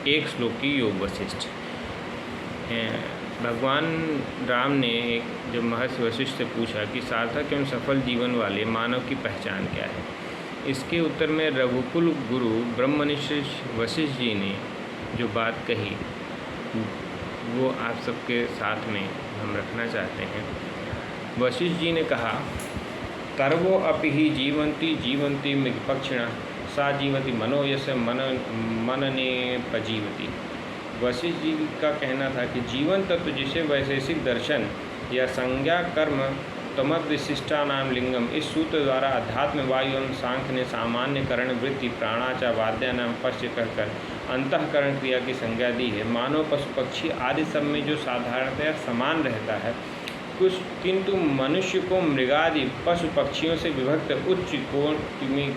एक श्लोकी योग वशिष्ठ। भगवान राम ने जब महर्षि वशिष्ठ से पूछा कि सार्थक एवं सफल जीवन वाले मानव की पहचान क्या है, इसके उत्तर में रघुकुल गुरु ब्रह्मनिष्ठ वशिष्ठ जी ने जो बात कही वो आप सबके साथ में हम रखना चाहते हैं। वशिष्ठ जी ने कहा, कर्वो अपि ही जीवंती मृगपक्षिणः सा जीवति मनो यस्य मनने पजीवति। वशिष्ठ जी का कहना था कि जीवन तत्व जिसे वैशेषिक दर्शन या संज्ञा कर्म तमद विशिष्टानाम लिंगम, इस सूत्र द्वारा अध्यात्म वायु एवं सांख्य ने सामान्य करण वृत्ति प्राणाचा वाद्यानाम पश्य कहकर अंतःकरण क्रिया की संज्ञा दी है। मानव पशु पक्षी आदि सब में जो साधारणतया समान रहता है कुछ, किंतु मनुष्य को मृगादि पशु पक्षियों से विभक्त उच्च कोण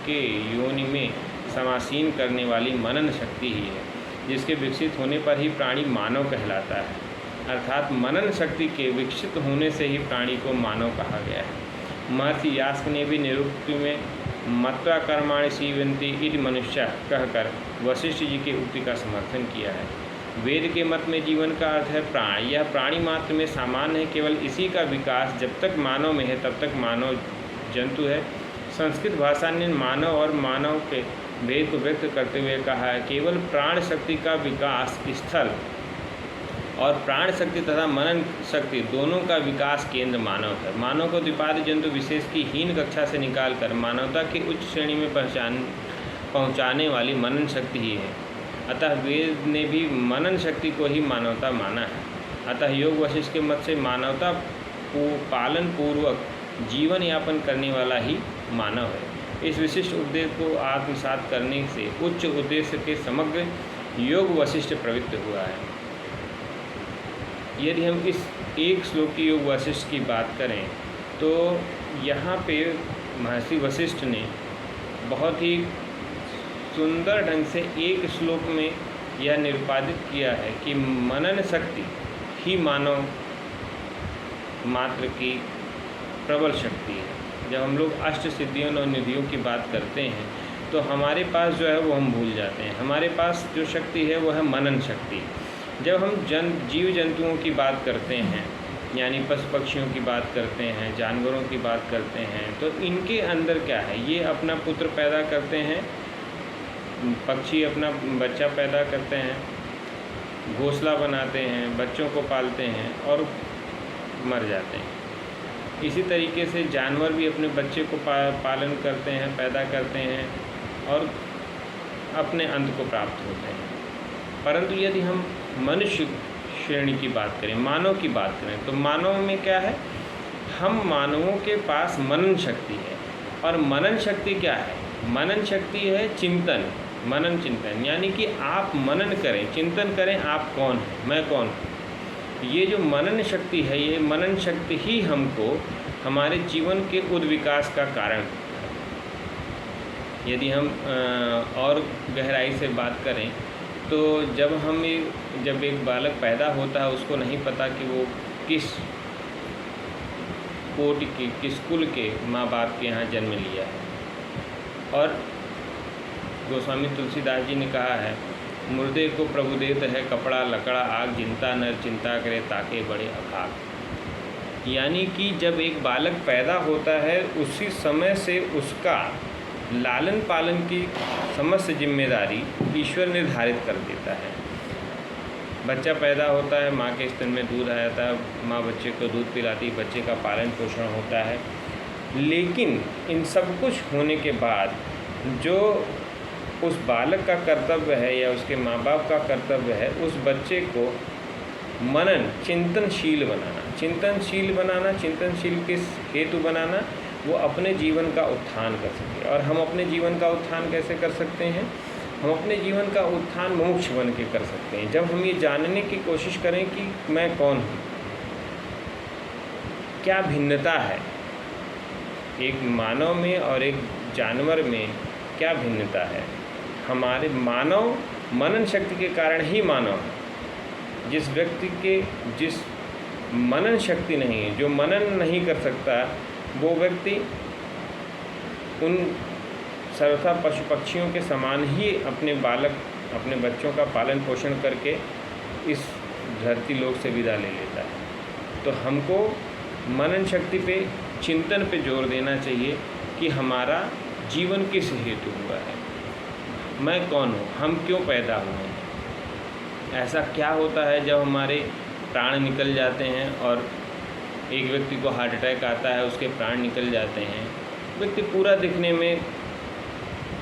के योनि में समासीन करने वाली मनन शक्ति ही है, जिसके विकसित होने पर ही प्राणी मानव कहलाता है। अर्थात मनन शक्ति के विकसित होने से ही प्राणी को मानव कहा गया है। महर्षि यास्क ने भी निरुक्ति में मत्वा कर्माणि सीवन्ति इति मनुष्य कहकर वशिष्ठ जी की उक्ति का समर्थन किया है। वेद के मत में जीवन का अर्थ है प्राण। यह प्राणी मात्र में सामान्य है, केवल इसी का विकास जब तक मानव में है तब तक मानव जंतु है। संस्कृत भाषा ने मानव और मानव के भेद को व्यक्त करते हुए कहा है, केवल प्राण शक्ति का विकास स्थल और प्राण शक्ति तथा मनन शक्ति दोनों का विकास केंद्र मानव है। मानव को द्विपाद जंतु विशेष की हीन कक्षा से निकालकर मानवता की उच्च श्रेणी में पहुँचाने वाली मनन शक्ति ही है। अतः वेद ने भी मनन शक्ति को ही मानवता माना है। अतः योग वशिष्ठ के मत से मानवता पालन पूर्वक जीवन यापन करने वाला ही मानव है। इस विशिष्ट उद्देश्य को आत्मसात करने से उच्च उद्देश्य के समग्र योग वशिष्ठ प्रवृत्त हुआ है। यदि हम इस एक श्लोकी योग वशिष्ठ की बात करें तो यहाँ पे महर्षि वशिष्ठ ने बहुत ही सुंदर ढंग से एक श्लोक में यह निरूपित किया है कि मनन शक्ति ही मानव मात्र की प्रबल शक्ति है। जब हम लोग अष्ट सिद्धियों और निधियों की बात करते हैं तो हमारे पास जो है वो हम भूल जाते हैं। हमारे पास जो शक्ति है वो है मनन शक्ति। जब हम जीव जंतुओं की बात करते हैं, यानी पशु पक्षियों की बात करते हैं, जानवरों की बात करते हैं, तो इनके अंदर क्या है, ये अपना पुत्र पैदा करते हैं, पक्षी अपना बच्चा पैदा करते हैं, घोंसला बनाते हैं, बच्चों को पालते हैं और मर जाते हैं। इसी तरीके से जानवर भी अपने बच्चे को पालन करते हैं, पैदा करते हैं और अपने अंत को प्राप्त होते हैं। परंतु यदि हम मनुष्य श्रेणी की बात करें, मानव की बात करें, तो मानव में क्या है, हम मानवों के पास मनन शक्ति है। और मनन शक्ति क्या है, मनन शक्ति है चिंतन, मनन चिंतन, यानी कि आप मनन करें, चिंतन करें आप कौन हैं, मैं कौन हूँ। ये जो मनन शक्ति है, ये मनन शक्ति ही हमको हमारे जीवन के उद्विकास का कारण है। यदि हम और गहराई से बात करें तो जब एक बालक पैदा होता है उसको नहीं पता कि वो किस कोटि के, किस कुल के माँ बाप के यहाँ जन्म लिया है। और गोस्वामी तुलसीदास जी ने कहा है, मुर्दे को प्रभु देत है कपड़ा लकड़ा आग, जिनता नर चिंता करे ताके बड़े अभाग। यानी कि जब एक बालक पैदा होता है उसी समय से उसका लालन पालन की समस्त जिम्मेदारी ईश्वर निर्धारित कर देता है। बच्चा पैदा होता है, माँ के स्तन में दूध आ जाता है, माँ बच्चे को दूध पिलाती, बच्चे का पालन पोषण होता है। लेकिन इन सब कुछ होने के बाद जो उस बालक का कर्तव्य है या उसके माँ बाप का कर्तव्य है, उस बच्चे को मनन चिंतनशील बनाना। चिंतनशील किस हेतु बनाना, वो अपने जीवन का उत्थान कर सके। और हम अपने जीवन का उत्थान कैसे कर सकते हैं, हम अपने जीवन का उत्थान मोक्ष बन के कर सकते हैं जब हम ये जानने की कोशिश करें कि मैं कौन हूँ, क्या भिन्नता है एक मानव में और एक जानवर में, क्या भिन्नता है। हमारे मानव मनन शक्ति के कारण ही मानव है। जिस व्यक्ति के जिस मनन शक्ति नहीं है, जो मनन नहीं कर सकता, वो व्यक्ति उन सर्वथा पशु पक्षियों के समान ही अपने बालक अपने बच्चों का पालन पोषण करके इस धरती लोक से विदा ले लेता है। तो हमको मनन शक्ति पे, चिंतन पे जोर देना चाहिए कि हमारा जीवन किस हेतु हुआ है, मैं कौन हूँ, हम क्यों पैदा हुए हैं। ऐसा क्या होता है जब हमारे प्राण निकल जाते हैं और एक व्यक्ति को हार्ट अटैक आता है, उसके प्राण निकल जाते हैं, व्यक्ति पूरा दिखने में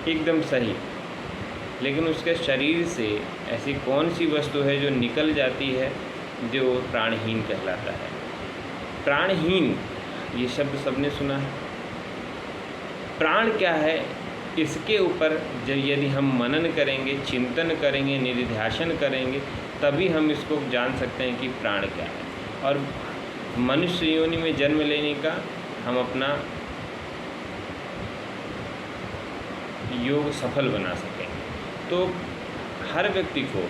एकदम सही, लेकिन उसके शरीर से ऐसी कौन सी वस्तु है जो निकल जाती है जो प्राणहीन कहलाता है। प्राणहीन ये शब्द सबने सुना है। प्राण क्या है, इसके ऊपर जब यदि हम मनन करेंगे, चिंतन करेंगे, निधिध्यासन करेंगे, तभी हम इसको जान सकते हैं कि प्राण क्या है और मनुष्य योनि में जन्म लेने का हम अपना योग सफल बना सकें। तो हर व्यक्ति को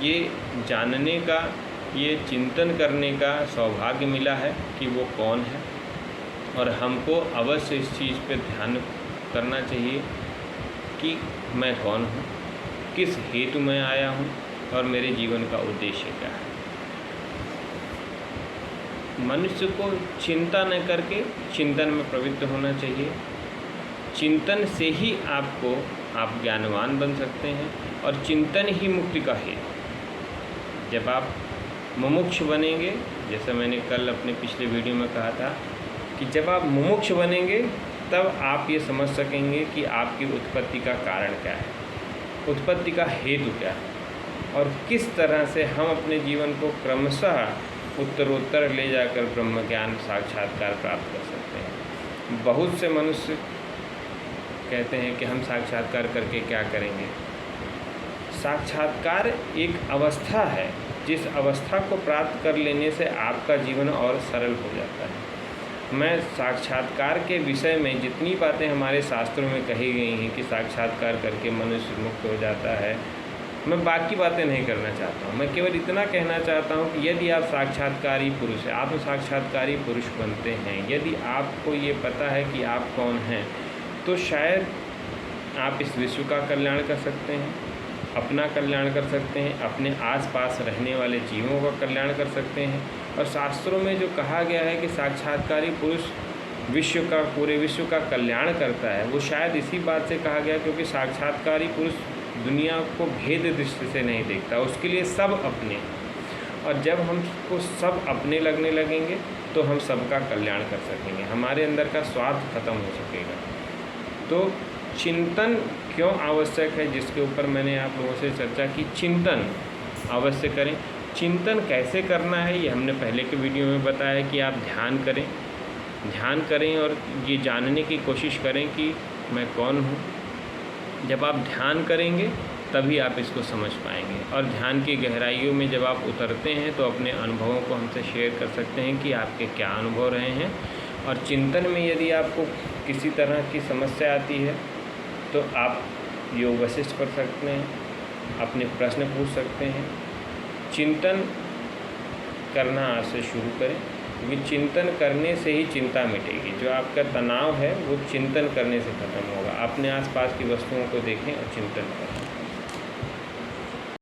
ये जानने का, ये चिंतन करने का सौभाग्य मिला है कि वो कौन है, और हमको अवश्य इस चीज़ पे ध्यान करना चाहिए कि मैं कौन हूँ, किस हेतु मैं आया हूँ और मेरे जीवन का उद्देश्य क्या है। मनुष्य को चिंता न करके चिंतन में प्रवृत्त होना चाहिए। चिंतन से ही आप ज्ञानवान बन सकते हैं और चिंतन ही मुक्ति का हेतु। जब आप मुमुक्ष बनेंगे, जैसा मैंने कल अपने पिछले वीडियो में कहा था कि जब आप मुमुक्ष बनेंगे तब आप ये समझ सकेंगे कि आपकी उत्पत्ति का कारण क्या है, उत्पत्ति का हेतु क्या है और किस तरह से हम अपने जीवन को क्रमशः उत्तरोत्तर ले जाकर ब्रह्म ज्ञान साक्षात्कार प्राप्त कर सकते हैं। बहुत से मनुष्य कहते हैं कि हम साक्षात्कार करके क्या करेंगे। साक्षात्कार एक अवस्था है, जिस अवस्था को प्राप्त कर लेने से आपका जीवन और सरल हो जाता है। मैं साक्षात्कार के विषय में जितनी बातें हमारे शास्त्रों में कही गई हैं कि साक्षात्कार करके मनुष्य मुक्त हो जाता है, मैं बाकी बातें नहीं करना चाहता हूँ। मैं केवल इतना कहना चाहता हूँ कि यदि आप साक्षात्कारी पुरुष हैं, आप साक्षात्कारी पुरुष बनते हैं, यदि आपको ये पता है कि आप कौन हैं, तो शायद आप इस विश्व का कल्याण कर सकते हैं, अपना कल्याण कर सकते हैं, अपने आसपास रहने वाले जीवों का कल्याण कर सकते हैं। और शास्त्रों में जो कहा गया है कि साक्षात्कारी पुरुष पूरे विश्व का कल्याण करता है, वो शायद इसी बात से कहा गया क्योंकि साक्षात्कारी पुरुष दुनिया को भेद दृष्टि से नहीं देखता, उसके लिए सब अपने। और जब हमको सब अपने लगने लगेंगे तो हम सबका कल्याण कर सकेंगे, हमारे अंदर का स्वार्थ खत्म हो सकेगा। तो चिंतन क्यों आवश्यक है, जिसके ऊपर मैंने आप लोगों से चर्चा की। चिंतन अवश्य करें। चिंतन कैसे करना है ये हमने पहले के वीडियो में बताया कि आप ध्यान करें और ये जानने की कोशिश करें कि मैं कौन हूँ। जब आप ध्यान करेंगे तभी आप इसको समझ पाएंगे, और ध्यान की गहराइयों में जब आप उतरते हैं तो अपने अनुभवों को हमसे शेयर कर सकते हैं कि आपके क्या अनुभव रहे हैं। और चिंतन में यदि आपको किसी तरह की समस्या आती है तो आप योग वशिष्ठ पढ़ सकते हैं, अपने प्रश्न पूछ सकते हैं। चिंतन करना आज से शुरू करें, क्योंकि चिंतन करने से ही चिंता मिटेगी। जो आपका तनाव है वो चिंतन करने से ख़त्म होगा। अपने आसपास की वस्तुओं को देखें और चिंतन करें।